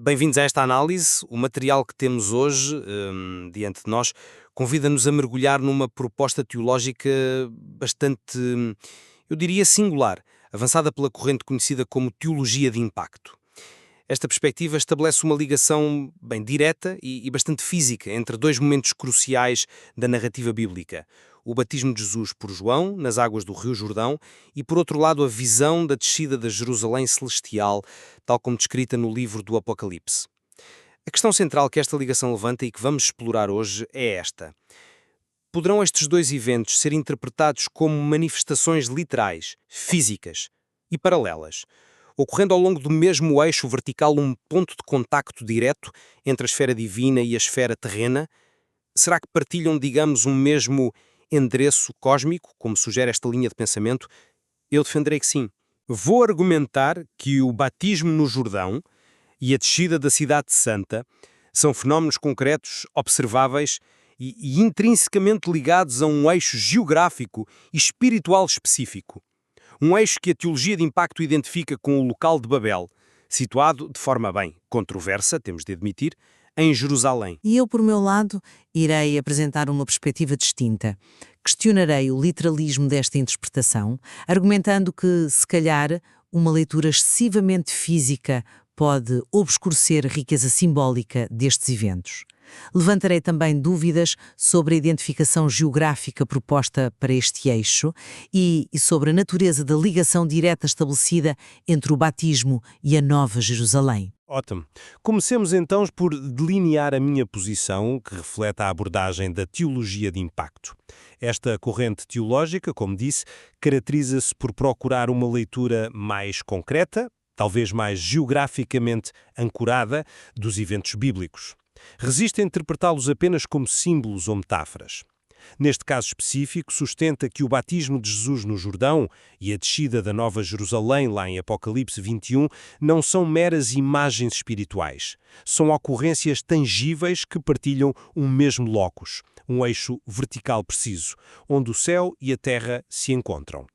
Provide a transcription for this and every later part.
Bem-vindos a esta análise. O material que temos hoje, diante de nós, convida-nos a mergulhar numa proposta teológica bastante, eu diria, singular, avançada pela corrente conhecida como teologia de impacto. Esta perspectiva estabelece uma ligação bem direta e bastante física entre dois momentos cruciais da narrativa bíblica: o batismo de Jesus por João, nas águas do Rio Jordão, e, por outro lado, a visão da descida da Jerusalém celestial, tal como descrita no livro do Apocalipse. A questão central que esta ligação levanta e que vamos explorar hoje é esta: poderão estes dois eventos ser interpretados como manifestações literais, físicas e paralelas, ocorrendo ao longo do mesmo eixo vertical um ponto de contacto direto entre a esfera divina e a esfera terrena? Será que partilham, digamos, um mesmo endereço cósmico, como sugere esta linha de pensamento? Eu defenderei que sim. Vou argumentar que o batismo no Jordão e a descida da Cidade Santa são fenómenos concretos, observáveis e intrinsecamente ligados a um eixo geográfico e espiritual específico. Um eixo que a teologia de impacto identifica com o local de Babel, situado, de forma bem controversa, temos de admitir, em Jerusalém. E eu, por meu lado, irei apresentar uma perspectiva distinta. Questionarei o literalismo desta interpretação, argumentando que, se calhar, uma leitura excessivamente física pode obscurecer a riqueza simbólica destes eventos. Levantarei também dúvidas sobre a identificação geográfica proposta para este eixo e sobre a natureza da ligação direta estabelecida entre o batismo e a Nova Jerusalém. Ótimo. Comecemos então por delinear a minha posição, que reflete a abordagem da teologia de impacto. Esta corrente teológica, como disse, caracteriza-se por procurar uma leitura mais concreta, talvez mais geograficamente ancorada, dos eventos bíblicos. Resiste a interpretá-los apenas como símbolos ou metáforas. Neste caso específico, sustenta que o batismo de Jesus no Jordão e a descida da Nova Jerusalém, lá em Apocalipse 21, não são meras imagens espirituais. São ocorrências tangíveis que partilham um mesmo locus, um eixo vertical preciso, onde o céu e a terra se encontram.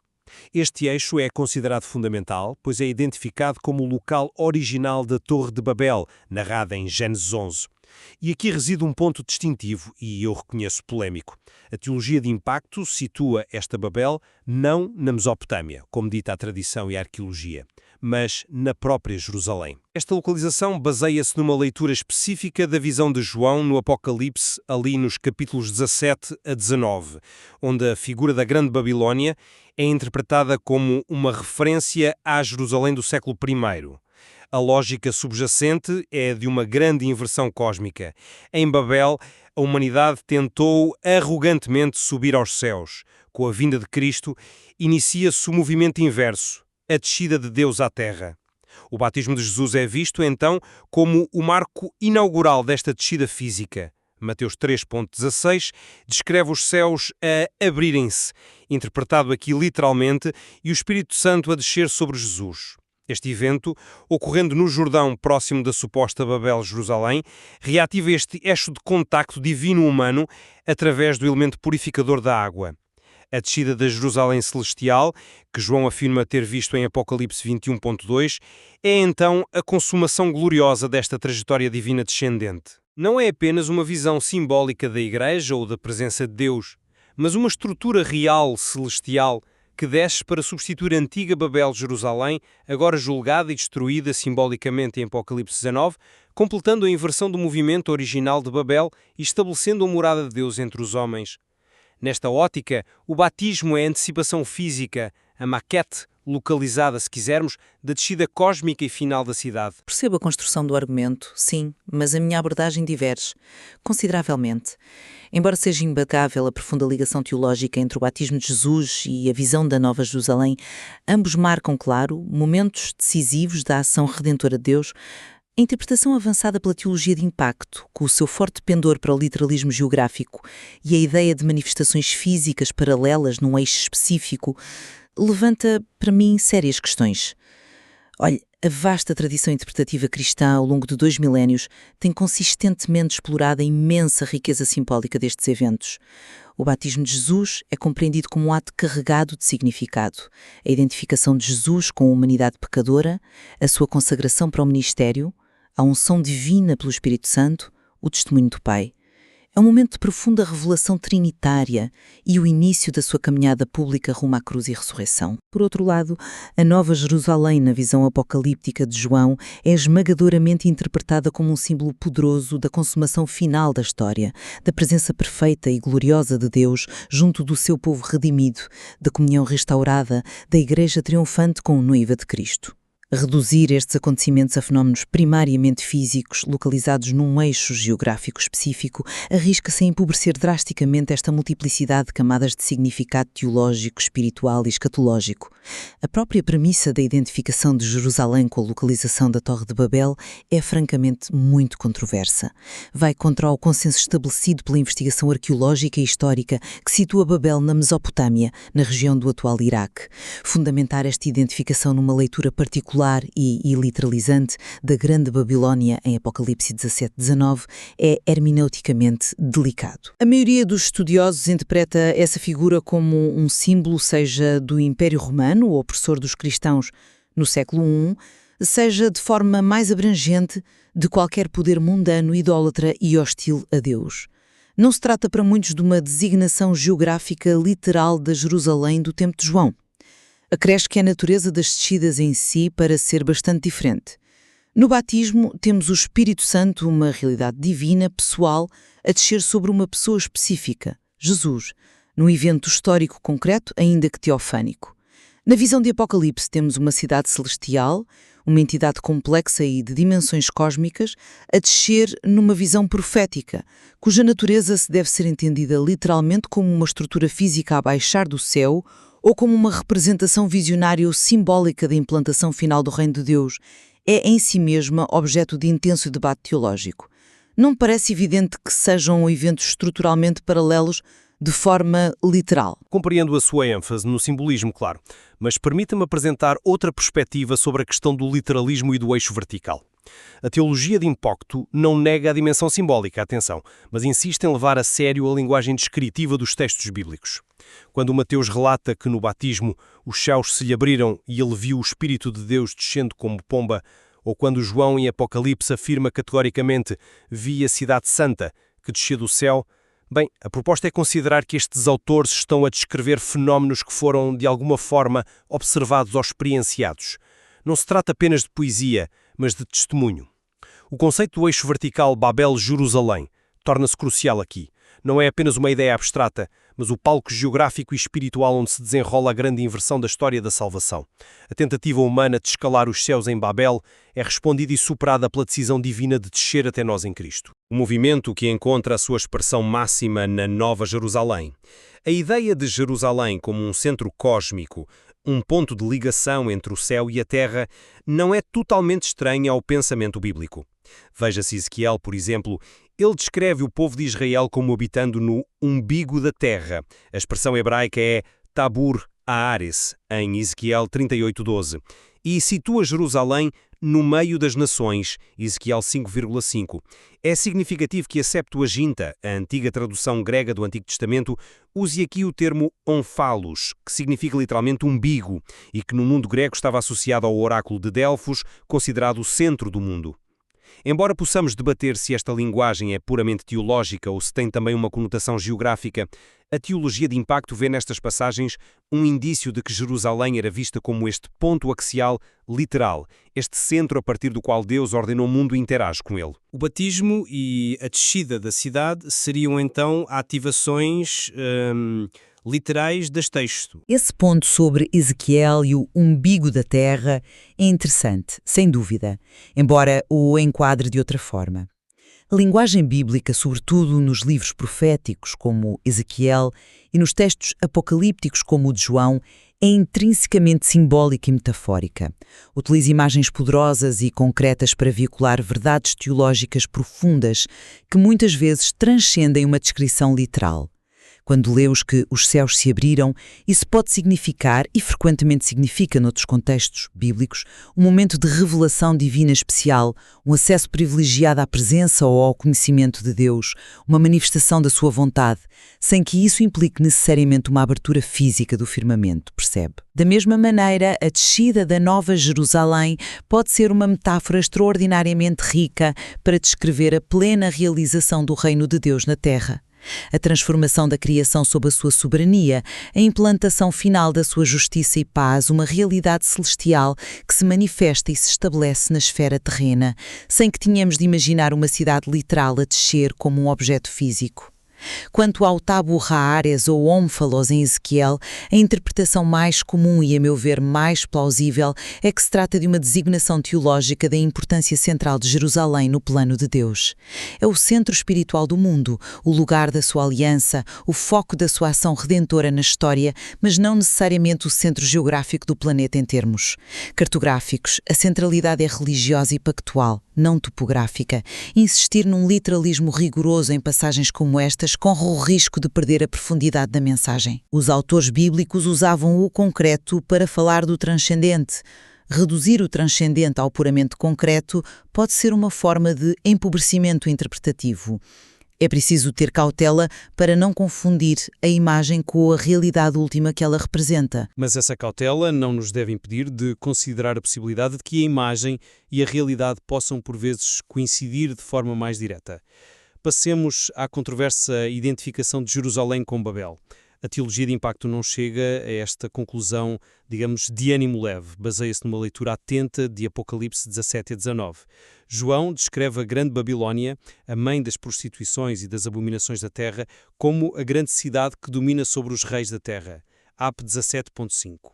Este eixo é considerado fundamental, pois é identificado como o local original da Torre de Babel, narrada em Gênesis 11. E aqui reside um ponto distintivo, e eu reconheço polémico. A teologia de impacto situa esta Babel não na Mesopotâmia, como dita a tradição e a arqueologia, mas na própria Jerusalém. Esta localização baseia-se numa leitura específica da visão de João no Apocalipse, ali nos capítulos 17 a 19, onde a figura da Grande Babilónia é interpretada como uma referência à Jerusalém do século I. A lógica subjacente é de uma grande inversão cósmica. Em Babel, a humanidade tentou arrogantemente subir aos céus. Com a vinda de Cristo, inicia-se o movimento inverso, a descida de Deus à terra. O batismo de Jesus é visto, então, como o marco inaugural desta descida física. Mateus 3.16 descreve os céus a abrirem-se, interpretado aqui literalmente, e o Espírito Santo a descer sobre Jesus. Este evento, ocorrendo no Jordão, próximo da suposta Babel-Jerusalém, reativa este eixo de contacto divino-humano através do elemento purificador da água. A descida da Jerusalém celestial, que João afirma ter visto em Apocalipse 21.2, é então a consumação gloriosa desta trajetória divina descendente. Não é apenas uma visão simbólica da Igreja ou da presença de Deus, mas uma estrutura real celestial que desce para substituir a antiga Babel-Jerusalém, agora julgada e destruída simbolicamente em Apocalipse 19, completando a inversão do movimento original de Babel e estabelecendo a morada de Deus entre os homens. Nesta ótica, o batismo é a antecipação física, a maquete localizada, se quisermos, da descida cósmica e final da cidade. Percebo a construção do argumento, sim, mas a minha abordagem diverge consideravelmente. Embora seja imbacável a profunda ligação teológica entre o batismo de Jesus e a visão da Nova Jerusalém, ambos marcam, claro, momentos decisivos da ação redentora de Deus. A interpretação avançada pela teologia de impacto, com o seu forte pendor para o literalismo geográfico e a ideia de manifestações físicas paralelas num eixo específico, levanta, para mim, sérias questões. Olhe, a vasta tradição interpretativa cristã ao longo de 2 milénios tem consistentemente explorado a imensa riqueza simbólica destes eventos. O batismo de Jesus é compreendido como um ato carregado de significado. A identificação de Jesus com a humanidade pecadora, a sua consagração para o ministério, a unção divina pelo Espírito Santo, o testemunho do Pai. É um momento de profunda revelação trinitária e o início da sua caminhada pública rumo à cruz e ressurreição. Por outro lado, a Nova Jerusalém, na visão apocalíptica de João, é esmagadoramente interpretada como um símbolo poderoso da consumação final da história, da presença perfeita e gloriosa de Deus junto do seu povo redimido, da comunhão restaurada, da Igreja triunfante com a noiva de Cristo. Reduzir estes acontecimentos a fenómenos primariamente físicos, localizados num eixo geográfico específico, arrisca-se a empobrecer drasticamente esta multiplicidade de camadas de significado teológico, espiritual e escatológico. A própria premissa da identificação de Jerusalém com a localização da Torre de Babel é francamente muito controversa. Vai contra o consenso estabelecido pela investigação arqueológica e histórica que situa Babel na Mesopotâmia, na região do atual Iraque. Fundamentar esta identificação numa leitura particular e literalizante da Grande Babilónia em Apocalipse 17-19 é hermeneuticamente delicado. A maioria dos estudiosos interpreta essa figura como um símbolo, seja do Império Romano, o opressor dos cristãos no século I, seja de forma mais abrangente de qualquer poder mundano, idólatra e hostil a Deus. Não se trata para muitos de uma designação geográfica literal da Jerusalém do tempo de João. Acresce que a natureza das descidas em si para ser bastante diferente. No batismo, temos o Espírito Santo, uma realidade divina, pessoal, a descer sobre uma pessoa específica, Jesus, num evento histórico concreto, ainda que teofânico. Na visão de Apocalipse, temos uma cidade celestial, uma entidade complexa e de dimensões cósmicas, a descer numa visão profética, cuja natureza se deve ser entendida literalmente como uma estrutura física a baixar do céu ou como uma representação visionária ou simbólica da implantação final do Reino de Deus, é em si mesma objeto de intenso debate teológico. Não me parece evidente que sejam eventos estruturalmente paralelos de forma literal. Compreendo a sua ênfase no simbolismo, claro, mas permita-me apresentar outra perspectiva sobre a questão do literalismo e do eixo vertical. A teologia de impacto não nega a dimensão simbólica, atenção, mas insiste em levar a sério a linguagem descritiva dos textos bíblicos. Quando Mateus relata que no batismo os céus se lhe abriram e ele viu o Espírito de Deus descendo como pomba, ou quando João em Apocalipse afirma categoricamente vi a cidade santa que descia do céu, bem, a proposta é considerar que estes autores estão a descrever fenómenos que foram, de alguma forma, observados ou experienciados. Não se trata apenas de poesia, mas de testemunho. O conceito do eixo vertical Babel-Jerusalém torna-se crucial aqui. Não é apenas uma ideia abstrata, mas o palco geográfico e espiritual onde se desenrola a grande inversão da história da salvação. A tentativa humana de escalar os céus em Babel é respondida e superada pela decisão divina de descer até nós em Cristo. Um movimento que encontra a sua expressão máxima na Nova Jerusalém. A ideia de Jerusalém como um centro cósmico, um ponto de ligação entre o céu e a terra, não é totalmente estranha ao pensamento bíblico. Veja-se Ezequiel, por exemplo, ele descreve o povo de Israel como habitando no umbigo da terra. A expressão hebraica é Tabur Haares, em Ezequiel 38:12, e situa Jerusalém no meio das nações, Ezequiel 5,5. É significativo que a Septuaginta, a antiga tradução grega do Antigo Testamento, use aqui o termo onfalos, que significa literalmente umbigo, e que no mundo grego estava associado ao oráculo de Delfos, considerado o centro do mundo. Embora possamos debater se esta linguagem é puramente teológica ou se tem também uma conotação geográfica, a teologia de impacto vê nestas passagens um indício de que Jerusalém era vista como este ponto axial literal, este centro a partir do qual Deus ordenou o mundo e interage com ele. O batismo e a descida da cidade seriam então ativações literais deste texto. Esse ponto sobre Ezequiel e o umbigo da terra é interessante, sem dúvida, embora o enquadre de outra forma. A linguagem bíblica, sobretudo nos livros proféticos, como Ezequiel, e nos textos apocalípticos, como o de João, é intrinsecamente simbólica e metafórica. Utiliza imagens poderosas e concretas para veicular verdades teológicas profundas que muitas vezes transcendem uma descrição literal. Quando lemos que os céus se abriram, isso pode significar, e frequentemente significa noutros contextos bíblicos, um momento de revelação divina especial, um acesso privilegiado à presença ou ao conhecimento de Deus, uma manifestação da sua vontade, sem que isso implique necessariamente uma abertura física do firmamento, percebe? Da mesma maneira, a descida da Nova Jerusalém pode ser uma metáfora extraordinariamente rica para descrever a plena realização do reino de Deus na Terra. A transformação da criação sob a sua soberania, a implantação final da sua justiça e paz, uma realidade celestial que se manifesta e se estabelece na esfera terrena, sem que tenhamos de imaginar uma cidade literal a descer como um objeto físico. Quanto ao Tabu Haares ou Ómfalos em Ezequiel, a interpretação mais comum e, a meu ver, mais plausível é que se trata de uma designação teológica da importância central de Jerusalém no plano de Deus. É o centro espiritual do mundo, o lugar da sua aliança, o foco da sua ação redentora na história, mas não necessariamente o centro geográfico do planeta em termos cartográficos. A centralidade é religiosa e pactual, não topográfica. Insistir num literalismo rigoroso em passagens como estas corre o risco de perder a profundidade da mensagem. Os autores bíblicos usavam o concreto para falar do transcendente. Reduzir o transcendente ao puramente concreto pode ser uma forma de empobrecimento interpretativo. É preciso ter cautela para não confundir a imagem com a realidade última que ela representa. Mas essa cautela não nos deve impedir de considerar a possibilidade de que a imagem e a realidade possam por vezes coincidir de forma mais direta. Passemos à controversa identificação de Jerusalém com Babel. A teologia de impacto não chega a esta conclusão, digamos, de ânimo leve. Baseia-se numa leitura atenta de Apocalipse 17 a 19. João descreve a grande Babilónia, a mãe das prostituições e das abominações da terra, como a grande cidade que domina sobre os reis da terra. AP 17.5.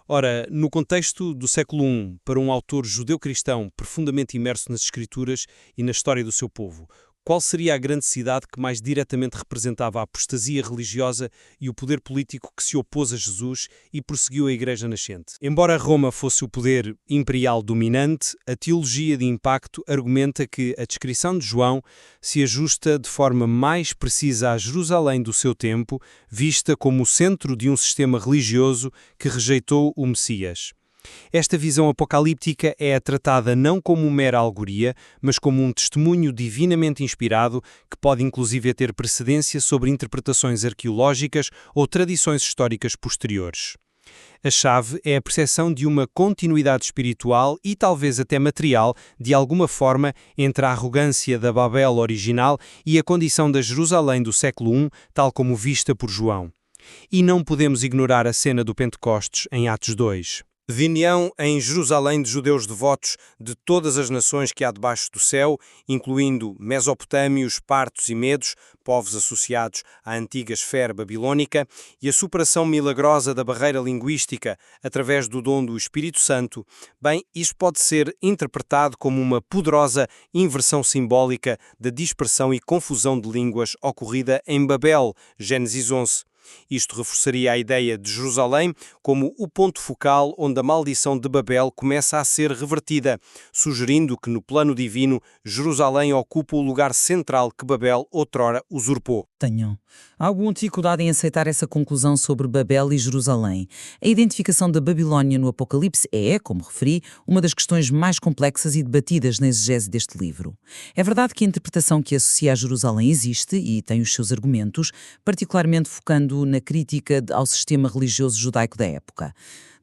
Ora, no contexto do século I, para um autor judeu-cristão profundamente imerso nas Escrituras e na história do seu povo, qual seria a grande cidade que mais diretamente representava a apostasia religiosa e o poder político que se opôs a Jesus e prosseguiu a Igreja nascente? Embora Roma fosse o poder imperial dominante, a teologia de impacto argumenta que a descrição de João se ajusta de forma mais precisa a Jerusalém do seu tempo, vista como o centro de um sistema religioso que rejeitou o Messias. Esta visão apocalíptica é tratada não como mera alegoria, mas como um testemunho divinamente inspirado que pode inclusive ter precedência sobre interpretações arqueológicas ou tradições históricas posteriores. A chave é a percepção de uma continuidade espiritual e talvez até material, de alguma forma, entre a arrogância da Babel original e a condição da Jerusalém do século I, tal como vista por João. E não podemos ignorar a cena do Pentecostes em Atos 2. Reunião em Jerusalém de judeus devotos de todas as nações que há debaixo do céu, incluindo mesopotâmios, partos e medos, povos associados à antiga esfera babilônica, e a superação milagrosa da barreira linguística através do dom do Espírito Santo. Bem, isto pode ser interpretado como uma poderosa inversão simbólica da dispersão e confusão de línguas ocorrida em Babel, Gênesis 11. Isto reforçaria a ideia de Jerusalém como o ponto focal onde a maldição de Babel começa a ser revertida, sugerindo que no plano divino Jerusalém ocupa o lugar central que Babel outrora usurpou. Tenho alguma dificuldade em aceitar essa conclusão sobre Babel e Jerusalém. A identificação da Babilónia no Apocalipse é, como referi, uma das questões mais complexas e debatidas na exegese deste livro. É verdade que a interpretação que associa a Jerusalém existe e tem os seus argumentos, particularmente focando na crítica ao sistema religioso judaico da época.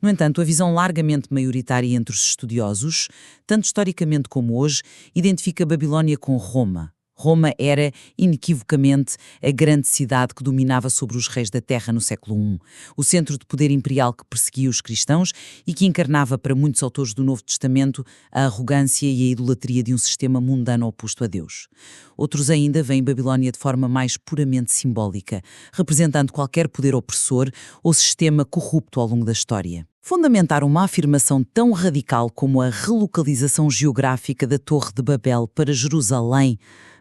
No entanto, a visão largamente maioritária entre os estudiosos, tanto historicamente como hoje, identifica a Babilónia com Roma. Roma era, inequivocamente, a grande cidade que dominava sobre os reis da terra no século I, o centro de poder imperial que perseguia os cristãos e que encarnava para muitos autores do Novo Testamento a arrogância e a idolatria de um sistema mundano oposto a Deus. Outros ainda veem Babilónia de forma mais puramente simbólica, representando qualquer poder opressor ou sistema corrupto ao longo da história. Fundamentar uma afirmação tão radical como a relocalização geográfica da Torre de Babel para Jerusalém,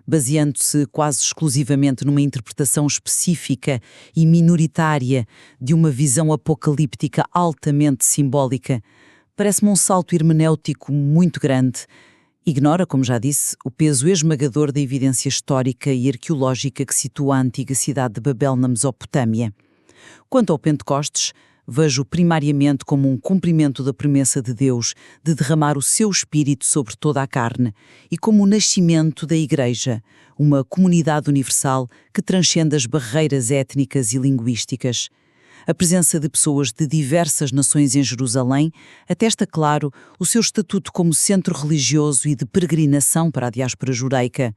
baseando-se quase exclusivamente numa interpretação específica e minoritária de uma visão apocalíptica altamente simbólica, parece-me um salto hermenêutico muito grande Ignora, como já disse, o peso esmagador da evidência histórica e arqueológica que situa a antiga cidade de Babel na Mesopotâmia. Quanto ao Pentecostes, vejo primariamente como um cumprimento da promessa de Deus de derramar o seu Espírito sobre toda a carne e como o nascimento da Igreja, uma comunidade universal que transcende as barreiras étnicas e linguísticas. A presença de pessoas de diversas nações em Jerusalém atesta, claro, o seu estatuto como centro religioso e de peregrinação para a diáspora judaica.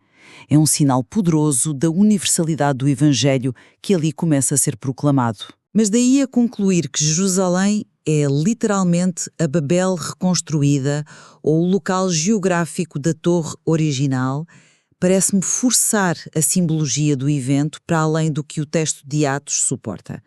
É um sinal poderoso da universalidade do Evangelho que ali começa a ser proclamado. Mas daí a concluir que Jerusalém é literalmente a Babel reconstruída ou o local geográfico da torre original, parece-me forçar a simbologia do evento para além do que o texto de Atos suporta.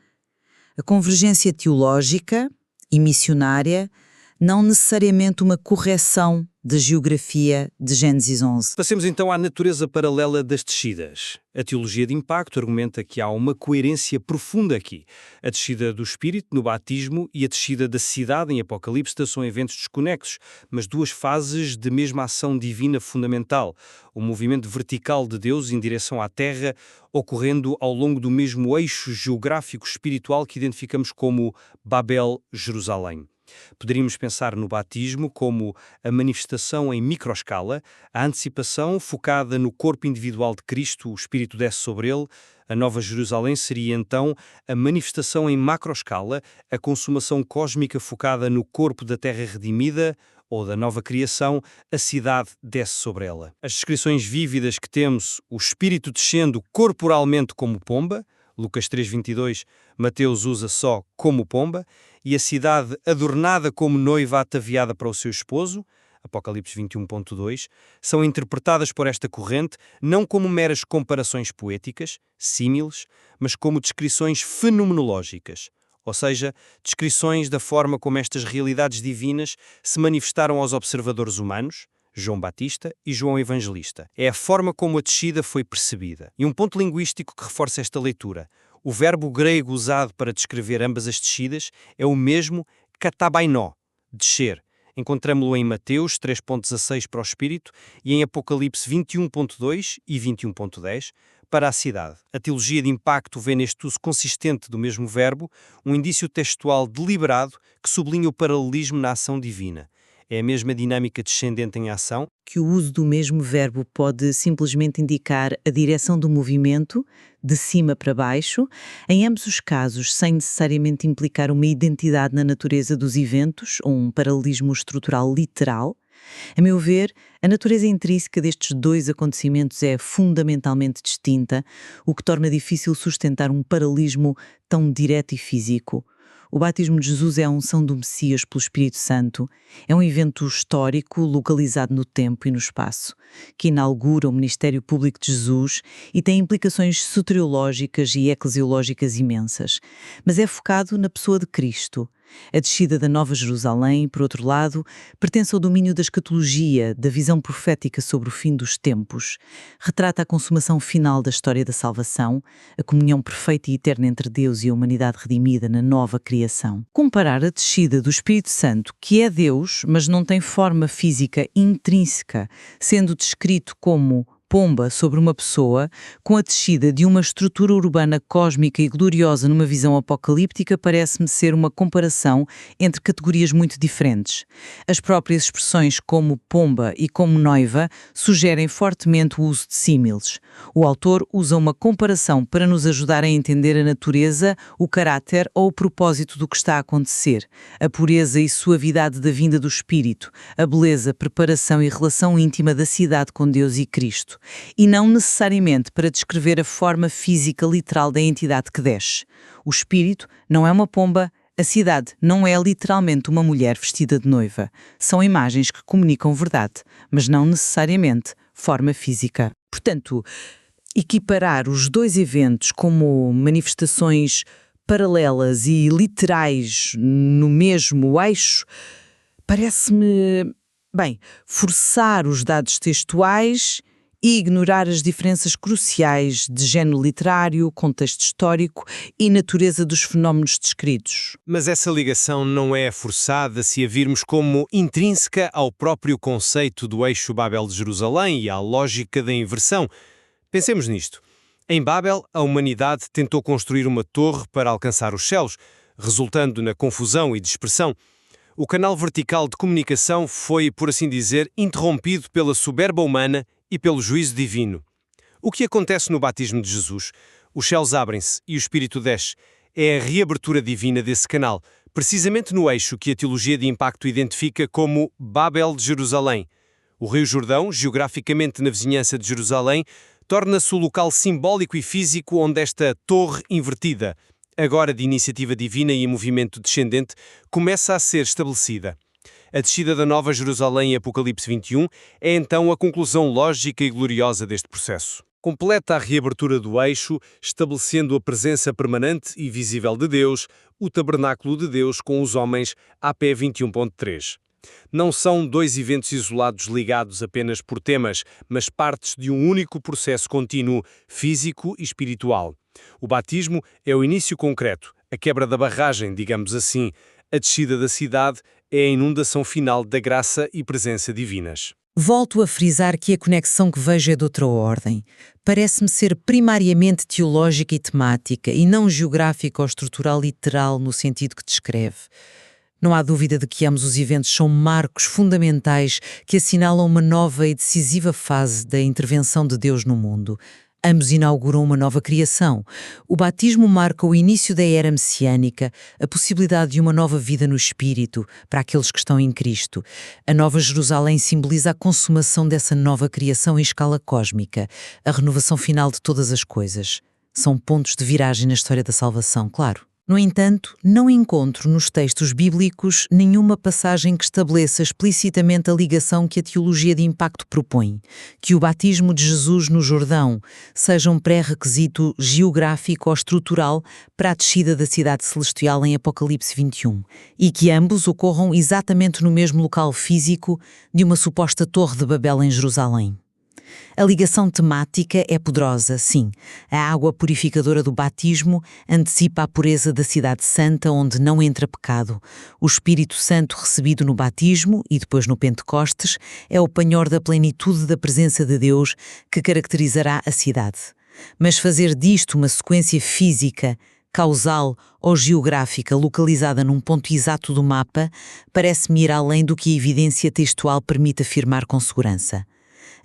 A convergência teológica e missionária, não necessariamente uma correção da geografia de Gênesis 11. Passemos então à natureza paralela das descidas. A teologia de impacto argumenta que há uma coerência profunda aqui. A descida do Espírito no batismo e a descida da cidade em Apocalipse são eventos desconexos, mas duas fases de mesma ação divina fundamental. O movimento vertical de Deus em direção à Terra, ocorrendo ao longo do mesmo eixo geográfico espiritual que identificamos como Babel-Jerusalém. Poderíamos pensar no batismo como a manifestação em microescala, a antecipação focada no corpo individual de Cristo, o Espírito desce sobre ele. A Nova Jerusalém seria então a manifestação em macroescala, a consumação cósmica focada no corpo da terra redimida, ou da nova criação, a cidade desce sobre ela. As descrições vívidas que temos, o Espírito descendo corporalmente como pomba, Lucas 3,22, Mateus usa só como pomba, e a cidade adornada como noiva ataviada para o seu esposo, Apocalipse 21,2, são interpretadas por esta corrente não como meras comparações poéticas, símiles, mas como descrições fenomenológicas, ou seja, descrições da forma como estas realidades divinas se manifestaram aos observadores humanos, João Batista e João Evangelista. É a forma como a descida foi percebida. E um ponto linguístico que reforça esta leitura. O verbo grego usado para descrever ambas as descidas é o mesmo katabainó, descer. Encontramo-lo em Mateus 3.16 para o Espírito e em Apocalipse 21.2 e 21.10 para a cidade. A teologia de impacto vê neste uso consistente do mesmo verbo um indício textual deliberado que sublinha o paralelismo na ação divina. É a mesma dinâmica descendente em ação. Que o uso do mesmo verbo pode simplesmente indicar a direção do movimento, de cima para baixo, em ambos os casos sem necessariamente implicar uma identidade na natureza dos eventos ou um paralelismo estrutural literal. A meu ver, a natureza intrínseca destes dois acontecimentos é fundamentalmente distinta, o que torna difícil sustentar um paralelismo tão direto e físico. O batismo de Jesus é a unção do Messias pelo Espírito Santo. É um evento histórico localizado no tempo e no espaço, que inaugura o ministério público de Jesus e tem implicações soteriológicas e eclesiológicas imensas. Mas é focado na pessoa de Cristo. A descida da Nova Jerusalém, por outro lado, pertence ao domínio da escatologia, da visão profética sobre o fim dos tempos. Retrata a consumação final da história da salvação, a comunhão perfeita e eterna entre Deus e a humanidade redimida na nova criação. Comparar a descida do Espírito Santo, que é Deus, mas não tem forma física intrínseca, sendo descrito como pomba sobre uma pessoa, com a descida de uma estrutura urbana cósmica e gloriosa numa visão apocalíptica, parece-me ser uma comparação entre categorias muito diferentes. As próprias expressões como pomba e como noiva sugerem fortemente o uso de símiles. O autor usa uma comparação para nos ajudar a entender a natureza, o caráter ou o propósito do que está a acontecer, a pureza e suavidade da vinda do Espírito, a beleza, preparação e relação íntima da cidade com Deus e Cristo. E não necessariamente para descrever a forma física literal da entidade que desce. O Espírito não é uma pomba, a cidade não é literalmente uma mulher vestida de noiva. São imagens que comunicam verdade, mas não necessariamente forma física. Portanto, equiparar os dois eventos como manifestações paralelas e literais no mesmo eixo parece-me, forçar os dados textuais e ignorar as diferenças cruciais de género literário, contexto histórico e natureza dos fenómenos descritos. Mas essa ligação não é forçada se a virmos como intrínseca ao próprio conceito do eixo Babel de Jerusalém e à lógica da inversão. Pensemos nisto. Em Babel, a humanidade tentou construir uma torre para alcançar os céus, resultando na confusão e dispersão. O canal vertical de comunicação foi, por assim dizer, interrompido pela soberba humana e pelo juízo divino. O que acontece no batismo de Jesus? Os céus abrem-se e o Espírito desce. É a reabertura divina desse canal, precisamente no eixo que a teologia de impacto identifica como Babel de Jerusalém. O Rio Jordão, geograficamente na vizinhança de Jerusalém, torna-se o local simbólico e físico onde esta torre invertida, agora de iniciativa divina e em movimento descendente, começa a ser estabelecida. A descida da Nova Jerusalém em Apocalipse 21 é então a conclusão lógica e gloriosa deste processo. Completa a reabertura do eixo, estabelecendo a presença permanente e visível de Deus, o tabernáculo de Deus com os homens, AP 21.3. Não são dois eventos isolados ligados apenas por temas, mas partes de um único processo contínuo, físico e espiritual. O batismo é o início concreto, a quebra da barragem, digamos assim. A descida da cidade é a inundação final da graça e presença divinas. Volto a frisar que a conexão que vejo é de outra ordem. Parece-me ser primariamente teológica e temática, e não geográfica ou estrutural literal no sentido que descreve. Não há dúvida de que ambos os eventos são marcos fundamentais que assinalam uma nova e decisiva fase da intervenção de Deus no mundo. Ambos inauguram uma nova criação. O batismo marca o início da era messiânica, a possibilidade de uma nova vida no Espírito para aqueles que estão em Cristo. A Nova Jerusalém simboliza a consumação dessa nova criação em escala cósmica, a renovação final de todas as coisas. São pontos de viragem na história da salvação, claro. No entanto, não encontro nos textos bíblicos nenhuma passagem que estabeleça explicitamente a ligação que a teologia de impacto propõe, que o batismo de Jesus no Jordão seja um pré-requisito geográfico ou estrutural para a descida da cidade celestial em Apocalipse 21, e que ambos ocorram exatamente no mesmo local físico de uma suposta Torre de Babel em Jerusalém. A ligação temática é poderosa, sim. A água purificadora do batismo antecipa a pureza da cidade santa onde não entra pecado. O Espírito Santo recebido no batismo e depois no Pentecostes é o penhor da plenitude da presença de Deus que caracterizará a cidade. Mas fazer disto uma sequência física, causal ou geográfica localizada num ponto exato do mapa parece-me ir além do que a evidência textual permite afirmar com segurança.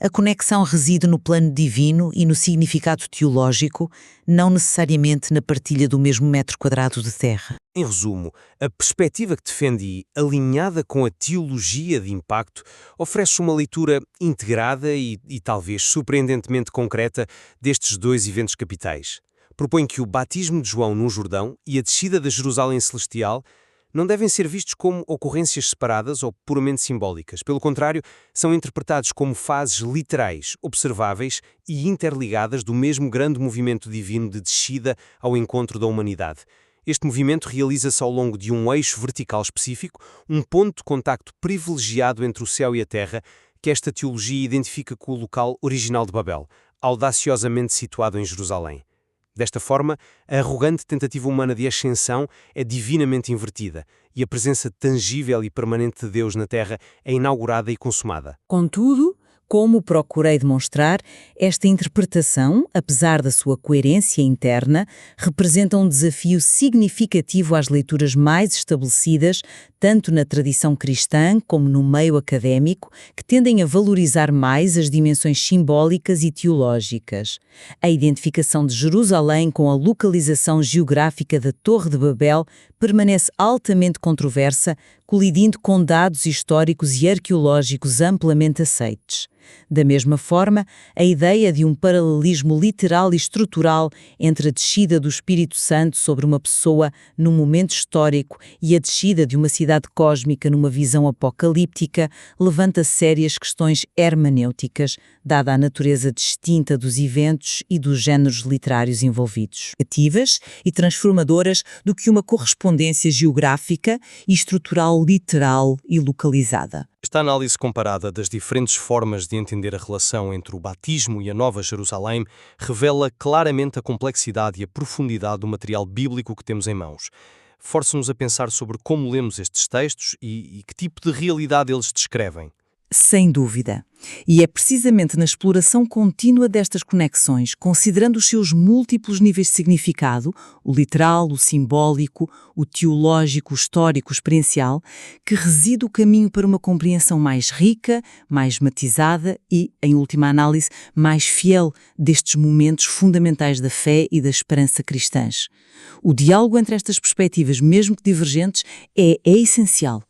A conexão reside no plano divino e no significado teológico, não necessariamente na partilha do mesmo metro quadrado de terra. Em resumo, a perspectiva que defendi, alinhada com a teologia de impacto, oferece uma leitura integrada e talvez surpreendentemente concreta destes dois eventos capitais. Propõe que o batismo de João no Jordão e a descida da Jerusalém Celestial não devem ser vistos como ocorrências separadas ou puramente simbólicas. Pelo contrário, são interpretados como fases literais, observáveis e interligadas do mesmo grande movimento divino de descida ao encontro da humanidade. Este movimento realiza-se ao longo de um eixo vertical específico, um ponto de contacto privilegiado entre o céu e a terra, que esta teologia identifica com o local original de Babel, audaciosamente situado em Jerusalém. Desta forma, a arrogante tentativa humana de ascensão é divinamente invertida e a presença tangível e permanente de Deus na Terra é inaugurada e consumada. Contudo, como procurei demonstrar, esta interpretação, apesar da sua coerência interna, representa um desafio significativo às leituras mais estabelecidas, tanto na tradição cristã como no meio académico, que tendem a valorizar mais as dimensões simbólicas e teológicas. A identificação de Jerusalém com a localização geográfica da Torre de Babel permanece altamente controversa, colidindo com dados históricos e arqueológicos amplamente aceites. Da mesma forma, a ideia de um paralelismo literal e estrutural entre a descida do Espírito Santo sobre uma pessoa num momento histórico e a descida de uma cidade cósmica numa visão apocalíptica levanta sérias questões hermenêuticas, dada a natureza distinta dos eventos e dos géneros literários envolvidos. Ativas e transformadoras do que uma correspondência geográfica e estrutural literal e localizada. Esta análise comparada das diferentes formas de entender a relação entre o batismo e a Nova Jerusalém revela claramente a complexidade e a profundidade do material bíblico que temos em mãos. Força-nos a pensar sobre como lemos estes textos e que tipo de realidade eles descrevem. Sem dúvida. E é precisamente na exploração contínua destas conexões, considerando os seus múltiplos níveis de significado, o literal, o simbólico, o teológico, o histórico, o experiencial, que reside o caminho para uma compreensão mais rica, mais matizada e, em última análise, mais fiel destes momentos fundamentais da fé e da esperança cristãs. O diálogo entre estas perspectivas, mesmo que divergentes, é essencial